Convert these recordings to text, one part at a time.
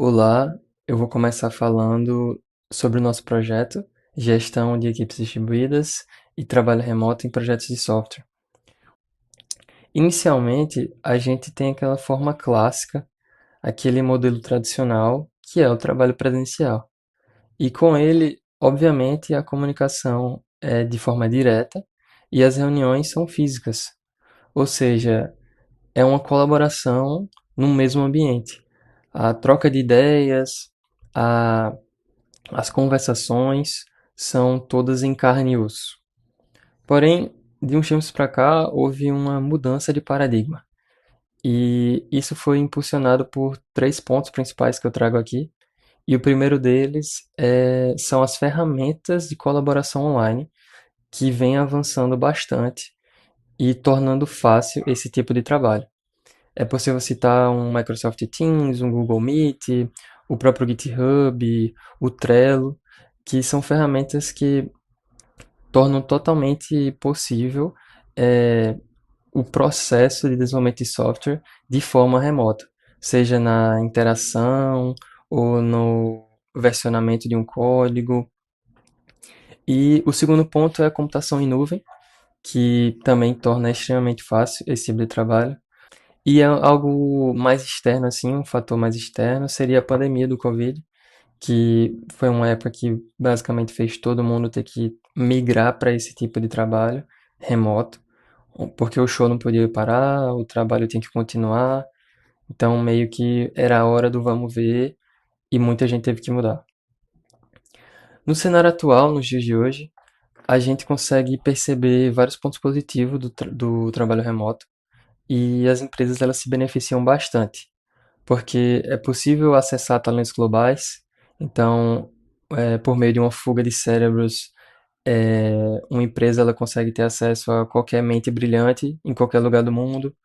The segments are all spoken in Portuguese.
Olá, eu vou começar falando sobre o nosso projeto, gestão de equipes distribuídas e trabalho remoto em projetos de software. Inicialmente, a gente tem aquela forma clássica, aquele modelo tradicional, que é o trabalho presencial. E com ele, obviamente, a comunicação é de forma direta e as reuniões são físicas, ou seja, é uma colaboração no mesmo ambiente. A troca de ideias, a as conversações são todas em carne e osso. Porém, de uns tempos para cá, houve uma mudança de paradigma. E isso foi impulsionado por três pontos principais que eu trago aqui. E o primeiro deles são as ferramentas de colaboração online, que vem avançando bastante e tornando fácil esse tipo de trabalho. É possível citar um Microsoft Teams, um Google Meet, o próprio GitHub, o Trello, que são ferramentas que tornam totalmente possível eh, o processo de desenvolvimento de software de forma remota, seja na interação ou no versionamento de um código. E o segundo ponto é a computação em nuvem, que também torna extremamente fácil esse tipo de trabalho. E é algo mais externo, assim, um fator mais externo, seria a pandemia do Covid, que foi uma época que basicamente fez todo mundo ter que migrar para esse tipo de trabalho remoto, porque o show não podia parar, o trabalho tinha que continuar, então meio que era a hora do vamos ver e muita gente teve que mudar. No cenário atual, nos dias de hoje, a gente consegue perceber vários pontos positivos do trabalho remoto e as empresas elas se beneficiam bastante, porque é possível acessar talentos globais, então, por meio de uma fuga de cérebros, uma empresa ela consegue ter acesso a qualquer mente brilhante em qualquer lugar do mundo.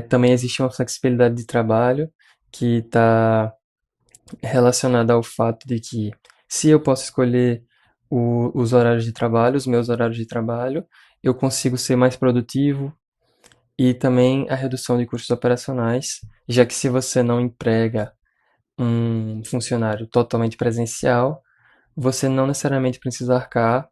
Também existe uma flexibilidade de trabalho que está relacionada ao fato de que se eu posso escolher os horários de trabalho, os meus horários de trabalho, eu consigo ser mais produtivo e também a redução de custos operacionais, já que se você não emprega um funcionário totalmente presencial, você não necessariamente precisa arcar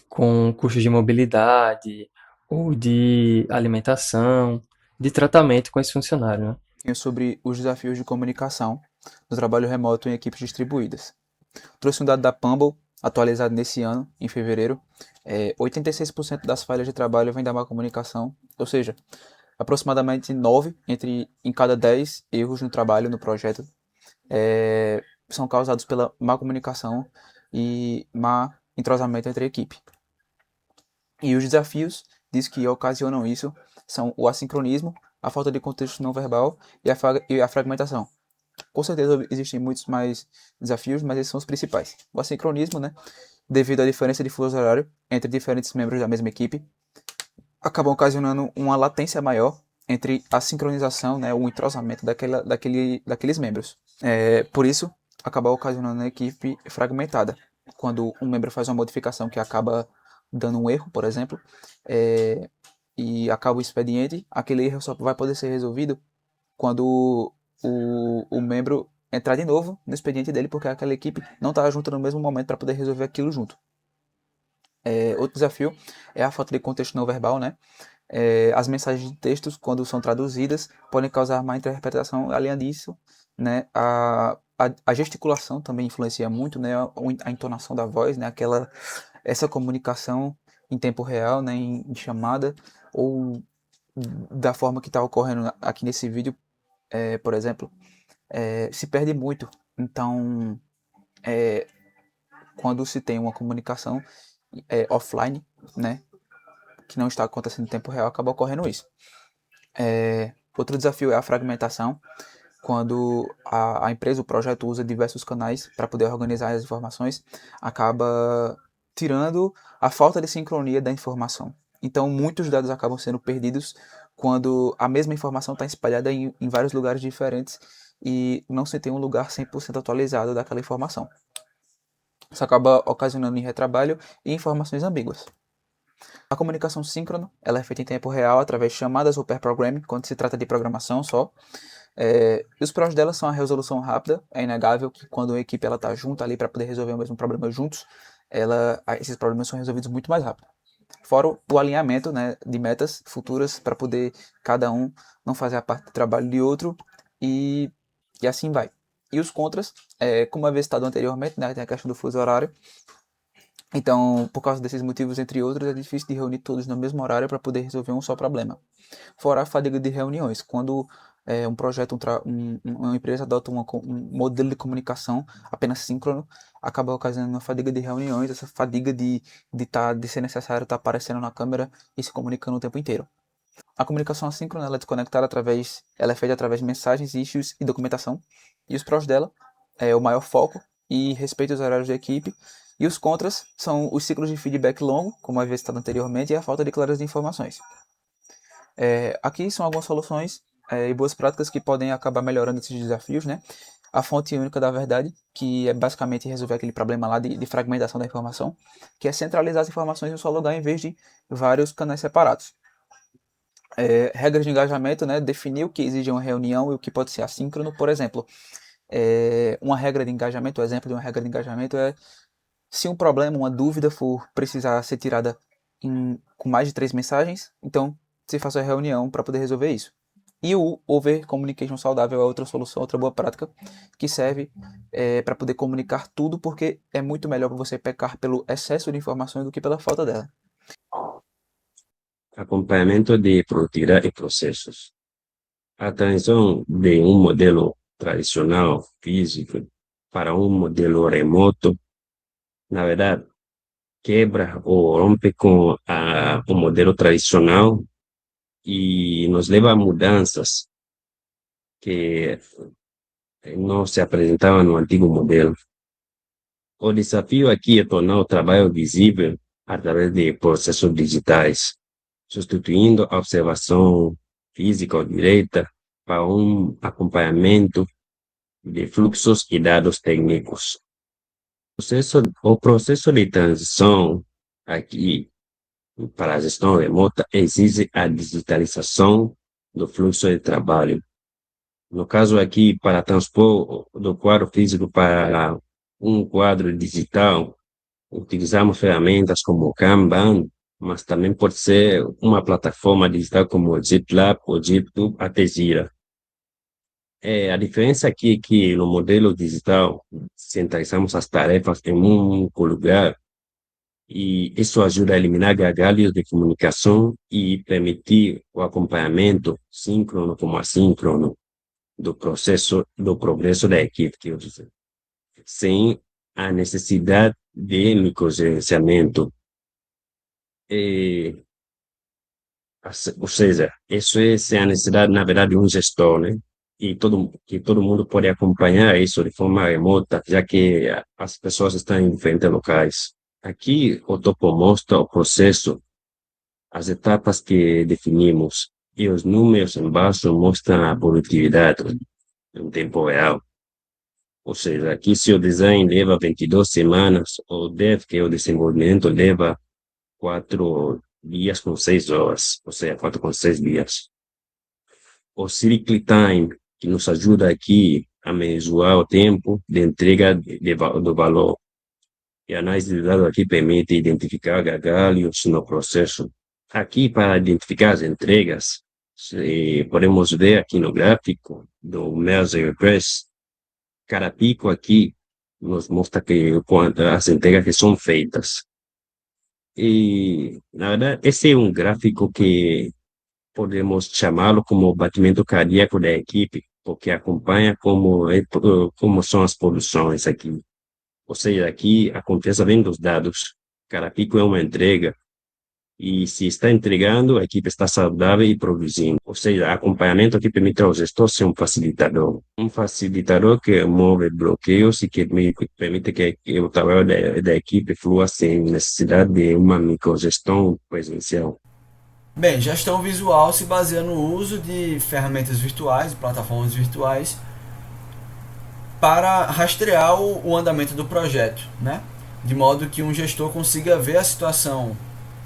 com custos de mobilidade ou de alimentação, de tratamento com esse funcionário, né? Sobre os desafios de comunicação do trabalho remoto em equipes distribuídas. Trouxe um dado da Pumble, atualizado nesse ano, em fevereiro. 86% das falhas de trabalho vem da má comunicação, ou seja, aproximadamente 9 em cada 10 erros no trabalho, no projeto, são causados pela má comunicação e má entrosamento entre a equipe. E os desafios diz que ocasionam isso são o assincronismo, a falta de contexto não verbal e a fragmentação. Com certeza existem muitos mais desafios, mas esses são os principais. O assincronismo, né, devido à diferença de fuso horário entre diferentes membros da mesma equipe, acabam ocasionando uma latência maior entre a sincronização, né, o entrosamento daqueles membros. Por isso, acaba ocasionando a equipe fragmentada. Quando um membro faz uma modificação que acaba dando um erro, por exemplo, é, e acaba o expediente, aquele erro só vai poder ser resolvido quando o membro entrar de novo no expediente dele, porque aquela equipe não estava junta no mesmo momento para poder resolver aquilo junto. Outro desafio é a falta de contexto não verbal, né? As mensagens de textos, quando são traduzidas, podem causar má interpretação. Além disso, né, a gesticulação também influencia muito, né, a entonação da voz, né, essa comunicação em tempo real, né, em chamada, ou da forma que está ocorrendo aqui nesse vídeo, por exemplo, se perde muito. Então, quando se tem uma comunicação offline, né, que não está acontecendo em tempo real, acaba ocorrendo isso. Outro desafio é a fragmentação, quando a empresa, o projeto usa diversos canais para poder organizar as informações, acaba tirando a falta de sincronia da informação. Então, muitos dados acabam sendo perdidos quando a mesma informação está espalhada em vários lugares diferentes e não se tem um lugar 100% atualizado daquela informação. Isso acaba ocasionando em retrabalho e informações ambíguas. A comunicação síncrona ela é feita em tempo real através de chamadas ou pair programming, quando se trata de programação só. E os prós dela são a resolução rápida. É inegável que quando a equipe está junta ali para poder resolver o mesmo problema juntos, esses problemas são resolvidos muito mais rápido. Fora o alinhamento, né, de metas futuras para poder cada um não fazer a parte do trabalho de outro e, e assim vai. E os contras, como havia citado anteriormente, né, tem a questão do fuso horário. Então, por causa desses motivos, entre outros, é difícil de reunir todos no mesmo horário para poder resolver um só problema. Fora a fadiga de reuniões. Quando um projeto, uma empresa adota um modelo de comunicação apenas síncrono, acaba ocasionando uma fadiga de reuniões, essa fadiga de ser necessário estar aparecendo na câmera e se comunicando o tempo inteiro. A comunicação assíncrona ela é desconectada ela é feita através de mensagens, issues e documentação. E os prós dela é o maior foco e respeito aos horários da equipe. E os contras são os ciclos de feedback longo, como havia citado anteriormente, e a falta de clareza de informações. Aqui são algumas soluções e boas práticas que podem acabar melhorando esses desafios, né? A fonte única da verdade, que é basicamente resolver aquele problema lá de fragmentação da informação, que é centralizar as informações em um só lugar em vez de vários canais separados. Regras de engajamento, né? Definir o que exige uma reunião e o que pode ser assíncrono. Por exemplo, uma regra de engajamento, o exemplo de uma regra de engajamento é se um problema, uma dúvida for precisar ser tirada com mais de 3 mensagens, então você faça a reunião para poder resolver isso. E o over communication saudável é outra solução, outra boa prática que serve para poder comunicar tudo, porque é muito melhor para você pecar pelo excesso de informações do que pela falta dela. Acompanhamento de produtividade e processos. A transição de um modelo tradicional físico para um modelo remoto, na verdade, quebra ou rompe com o modelo tradicional e nos leva a mudanças que não se apresentavam no antigo modelo. O desafio aqui é tornar o trabalho visível através de processos digitais, substituindo a observação física ou direta para um acompanhamento de fluxos e dados técnicos. O processo de transição aqui para a gestão remota exige a digitalização do fluxo de trabalho. No caso aqui, para transpor do quadro físico para um quadro digital, utilizamos ferramentas como Kanban, mas também pode ser uma plataforma digital como o GitLab ou GitHub, até Jira. A diferença aqui é que no modelo digital centralizamos as tarefas em um único lugar e isso ajuda a eliminar gargalos de comunicação e permitir o acompanhamento síncrono como assíncrono do processo, do progresso da equipe, que eu dizer, sem a necessidade de microgerenciamento. Ou seja, isso é sem a necessidade, na verdade, de um gestor, né? Que todo mundo pode acompanhar isso de forma remota, já que as pessoas estão em diferentes locais. Aqui, o topo mostra o processo, as etapas que definimos, e os números embaixo mostram a produtividade em tempo real. Ou seja, aqui se o design leva 22 semanas, o dev, que é o desenvolvimento, leva 4 dias com 6 horas, ou seja, 4 com 6 dias. O cycle time, que nos ajuda aqui a mensurar o tempo de entrega do valor. E a análise de dados aqui permite identificar gargalos no processo. Aqui, para identificar as entregas, podemos ver aqui no gráfico do Merge Request, cada pico aqui nos mostra que as entregas que são feitas. E, na verdade, esse é um gráfico que podemos chamá-lo como batimento cardíaco da equipe, porque acompanha como são as produções aqui. Ou seja, aqui a confiança vem dos dados. Cada pico é uma entrega. E se está entregando, a equipe está saudável e produzindo. Ou seja, acompanhamento que permite ao gestor ser um facilitador. Um facilitador que move bloqueios e que permite que o trabalho da equipe flua sem necessidade de uma microgestão presencial. Bem, gestão visual se baseia no uso de ferramentas virtuais, plataformas virtuais, para rastrear o andamento do projeto, né? De modo que um gestor consiga ver a situação,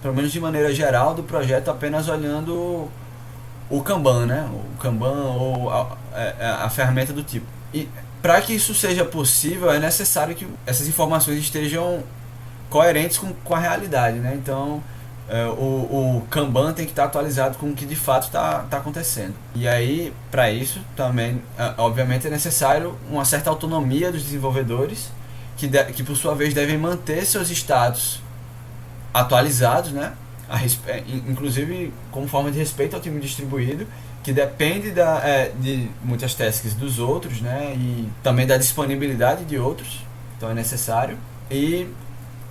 pelo menos de maneira geral, do projeto apenas olhando o Kanban, né? O Kanban ou a ferramenta do tipo. E para que isso seja possível, é necessário que essas informações estejam coerentes com a realidade, né? Então, o Kanban tem que estar atualizado com o que de fato está acontecendo. E aí, para isso, também, obviamente, é necessário uma certa autonomia dos desenvolvedores, que por sua vez devem manter seus status atualizados, né? Inclusive como forma de respeito ao time distribuído, que depende de muitas tasks dos outros, né? E também da disponibilidade de outros, então é necessário. E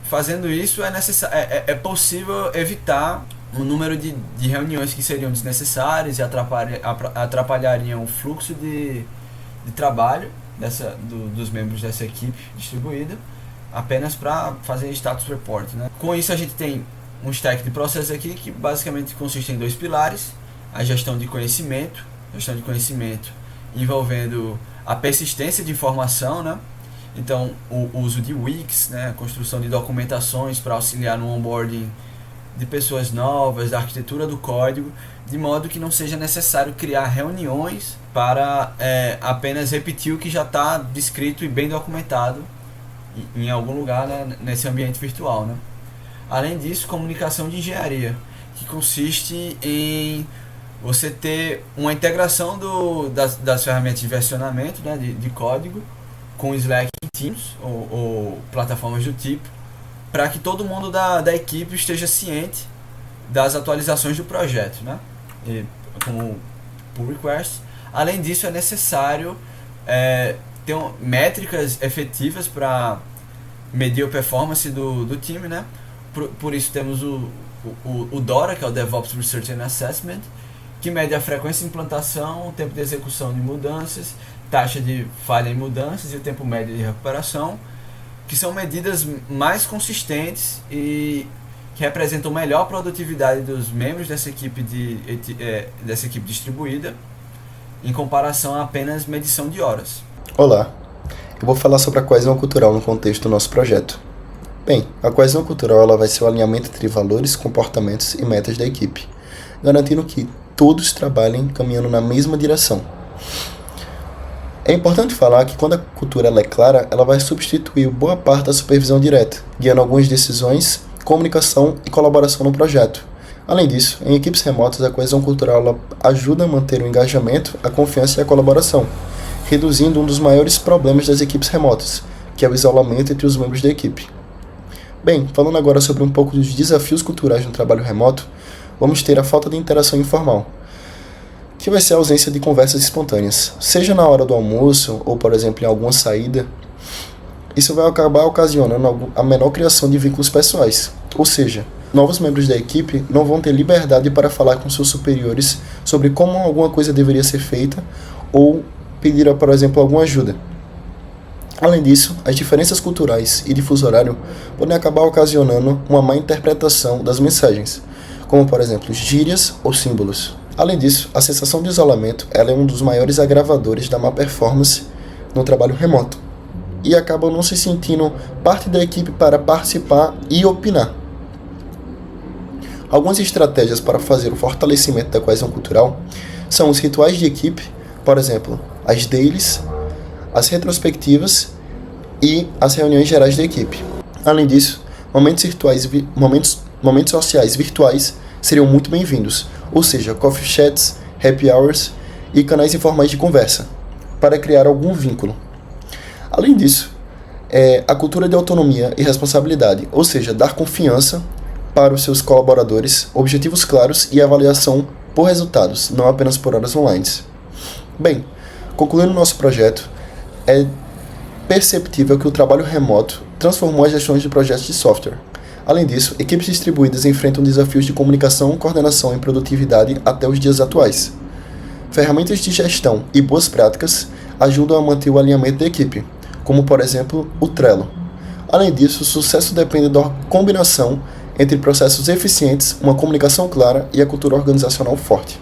fazendo isso é possível evitar um número de reuniões que seriam desnecessárias e atrapalhariam o fluxo de trabalho dos membros dessa equipe distribuída, apenas para fazer status report, né? Com isso a gente tem um stack de processos aqui que basicamente consiste em 2 pilares: a gestão de conhecimento envolvendo a persistência de informação, né? Então, o uso de wikis, né? A construção de documentações para auxiliar no onboarding de pessoas novas, da arquitetura do código, de modo que não seja necessário criar reuniões para apenas repetir o que já está descrito e bem documentado em algum lugar, né, nesse ambiente virtual, né? Além disso, comunicação de engenharia, que consiste em você ter uma integração das ferramentas de versionamento, né, de código com Slack e Teams ou plataformas do tipo, para que todo mundo da equipe esteja ciente das atualizações do projeto, né? Como pull request. Além disso, é necessário ter métricas efetivas para medir a performance do time, né? Por isso temos o DORA, que é o DevOps Research and Assessment, que mede a frequência de implantação, o tempo de execução de mudanças, taxa de falha em mudanças e o tempo médio de recuperação, que são medidas mais consistentes e que representam melhor a produtividade dos membros dessa equipe distribuída em comparação a apenas medição de horas. Olá, eu vou falar sobre a coesão cultural no contexto do nosso projeto. Bem, a coesão cultural ela vai ser o alinhamento entre valores, comportamentos e metas da equipe, garantindo que todos trabalhem caminhando na mesma direção. É importante falar que quando a cultura ela é clara, ela vai substituir boa parte da supervisão direta, guiando algumas decisões, comunicação e colaboração no projeto. Além disso, em equipes remotas, a coesão cultural ela ajuda a manter o engajamento, a confiança e a colaboração, reduzindo um dos maiores problemas das equipes remotas, que é o isolamento entre os membros da equipe. Bem, falando agora sobre um pouco dos desafios culturais no trabalho remoto, vamos ter a falta de interação informal, que vai ser a ausência de conversas espontâneas, seja na hora do almoço ou, por exemplo, em alguma saída. Isso vai acabar ocasionando a menor criação de vínculos pessoais, ou seja, novos membros da equipe não vão ter liberdade para falar com seus superiores sobre como alguma coisa deveria ser feita ou pedir, por exemplo, alguma ajuda. Além disso, as diferenças culturais e de fuso horário podem acabar ocasionando uma má interpretação das mensagens, como, por exemplo, gírias ou símbolos. Além disso, a sensação de isolamento ela é um dos maiores agravadores da má performance no trabalho remoto, e acabam não se sentindo parte da equipe para participar e opinar. Algumas estratégias para fazer o fortalecimento da coesão cultural são os rituais de equipe, por exemplo, as dailies, as retrospectivas e as reuniões gerais da equipe. Além disso, momentos sociais virtuais seriam muito bem-vindos, ou seja, coffee chats, happy hours e canais informais de conversa, para criar algum vínculo. Além disso, a cultura de autonomia e responsabilidade, ou seja, dar confiança para os seus colaboradores, objetivos claros e avaliação por resultados, não apenas por horas online. Bem, concluindo nosso projeto, é perceptível que o trabalho remoto transformou as gestões de projetos de software. Além disso, equipes distribuídas enfrentam desafios de comunicação, coordenação e produtividade até os dias atuais. Ferramentas de gestão e boas práticas ajudam a manter o alinhamento da equipe, como por exemplo o Trello. Além disso, o sucesso depende da combinação entre processos eficientes, uma comunicação clara e a cultura organizacional forte.